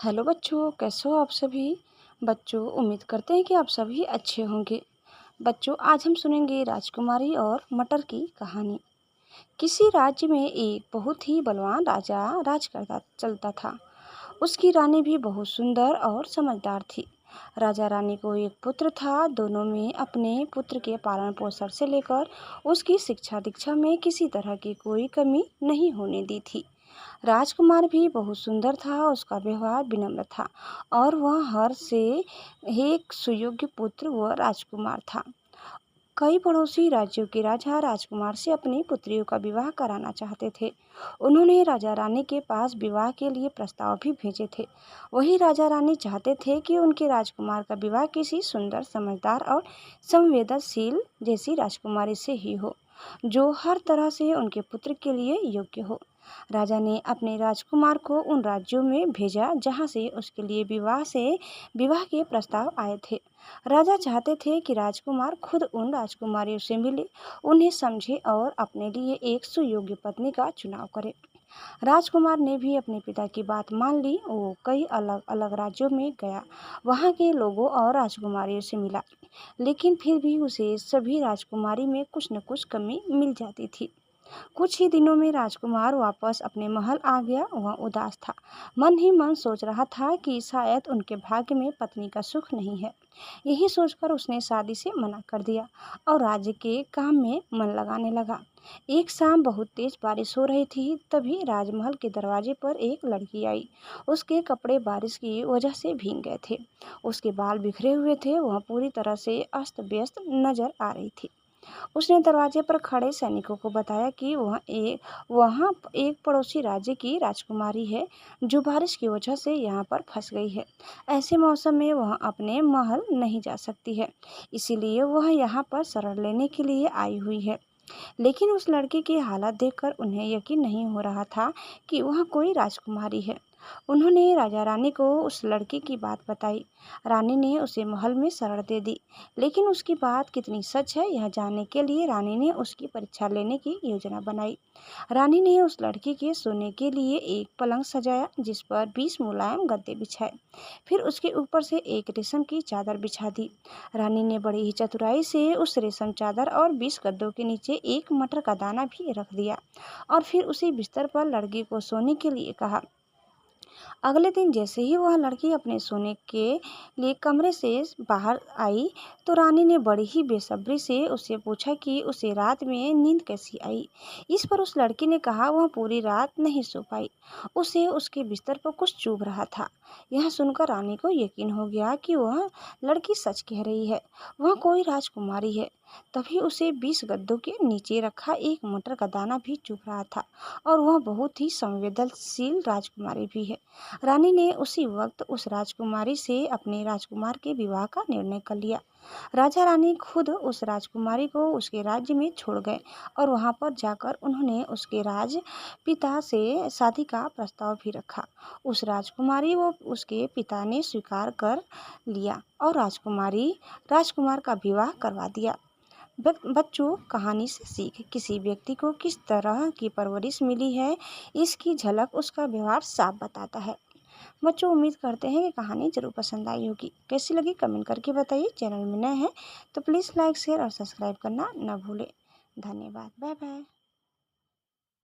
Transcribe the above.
Hello बच्चों, कैसे हो आप सभी। बच्चों, उम्मीद करते हैं कि आप सभी अच्छे होंगे। बच्चों, आज हम सुनेंगे राजकुमारी और मटर की कहानी। किसी राज्य में एक बहुत ही बलवान राजा राज करता चलता था। उसकी रानी भी बहुत सुंदर और समझदार थी। राजा रानी को एक पुत्र था। दोनों में अपने पुत्र के पालन पोषण से लेकर उसकी शिक्षा दीक्षा में किसी तरह की कोई कमी नहीं होने दी थी। राजकुमार भी बहुत सुंदर था। उसका व्यवहार विनम्र था और वह हर से एक सुयोग्य पुत्र व राजकुमार था। कई पड़ोसी राज्यों के राजा राजकुमार से अपनी पुत्रियों का विवाह कराना चाहते थे। उन्होंने राजा रानी के पास विवाह के लिए प्रस्ताव भी भेजे थे। वही राजा रानी चाहते थे कि उनके राजकुमार का विवाह किसी सुंदर, समझदार और संवेदनशील जैसी राजकुमारी से ही हो, जो हर तरह से उनके पुत्र के लिए योग्य हो। राजा ने अपने राजकुमार को उन राज्यों में भेजा जहां से उसके लिए विवाह के प्रस्ताव आए थे। राजा चाहते थे कि राजकुमार खुद उन राजकुमारियों से मिले, उन्हें समझे और अपने लिए एक सुयोग्य पत्नी का चुनाव करे। राजकुमार ने भी अपने पिता की बात मान ली। वो कई अलग अलग राज्यों में गया, वहाँ के लोगों और राजकुमारियों से मिला, लेकिन फिर भी उसे सभी राजकुमारी में कुछ न कुछ कमी मिल जाती थी। कुछ ही दिनों में राजकुमार वापस अपने महल आ गया। वह उदास था, मन ही मन सोच रहा था कि शायद उनके भाग्य में पत्नी का सुख नहीं है। यही सोचकर उसने शादी से मना कर दिया और राज्य के काम में मन लगाने लगा। एक शाम बहुत तेज बारिश हो रही थी। तभी राजमहल के दरवाजे पर एक लड़की आई। उसके कपड़े बारिश की वजह से भीग गए थे। उसके बाल बिखरे हुए थे। वह पूरी तरह से अस्त व्यस्त नजर आ रही थी। उसने दरवाजे पर खड़े सैनिकों को बताया कि वहाँ एक पड़ोसी राज्य की राजकुमारी है जो बारिश की वजह से यहाँ पर फंस गई है। ऐसे मौसम में वह अपने महल नहीं जा सकती है, इसीलिए वह यहाँ पर शरण लेने के लिए आई हुई है। लेकिन उस लड़की की हालत देखकर उन्हें यकीन नहीं हो रहा था कि वह कोई राजकुमारी है। उन्होंने राजा रानी को उस लड़की की बात बताई। रानी ने उसे महल में शरण दे दी, लेकिन उसकी बात कितनी सच है यह जानने के लिए रानी ने उसकी परीक्षा लेने की योजना बनाई। रानी ने उस लड़की के सोने के लिए एक पलंग सजाया, जिस पर 20 मुलायम गद्दे बिछाए। फिर उसके ऊपर से एक रेशम की चादर बिछा दी। रानी ने बड़ी ही चतुराई से उस रेशम चादर और 20 गद्दों के नीचे एक मटर का दाना भी रख दिया और फिर उसी बिस्तर पर लड़की को सोने के लिए कहा। अगले दिन जैसे ही वह लड़की अपने सोने के लिए कमरे से बाहर आई, तो रानी ने बड़ी ही बेसब्री से उससे पूछा कि उसे रात में नींद कैसी आई। इस पर उस लड़की ने कहा वह पूरी रात नहीं सो पाई, उसे उसके बिस्तर पर कुछ चुभ रहा था। यह सुनकर रानी को यकीन हो गया कि वह लड़की सच कह रही है, वह कोई राजकुमारी है। तभी उसे 20 गद्दों के नीचे रखा एक मटर का दाना भी चुभ रहा था और वह बहुत ही संवेदनशील राजकुमारी भी है। रानी ने उसी वक्त उस राजकुमारी से अपने राजकुमार के विवाह का निर्णय कर लिया। राजा रानी खुद उस राजकुमारी को उसके राज्य में छोड़ गए और वहां पर जाकर उन्होंने उसके राज पिता से शादी का प्रस्ताव भी रखा। उस राजकुमारी वो उसके पिता ने स्वीकार कर लिया और राजकुमार का विवाह करवा दिया। बच्चों, कहानी से सीख, किसी व्यक्ति को किस तरह की परवरिश मिली है, इसकी झलक उसका व्यवहार साफ बताता है। बच्चों, उम्मीद करते हैं कि कहानी जरूर पसंद आई होगी। कैसी लगी कमेंट करके बताइए। चैनल में नए हैं तो प्लीज़ लाइक, शेयर और सब्सक्राइब करना न भूलें। धन्यवाद। Bye bye.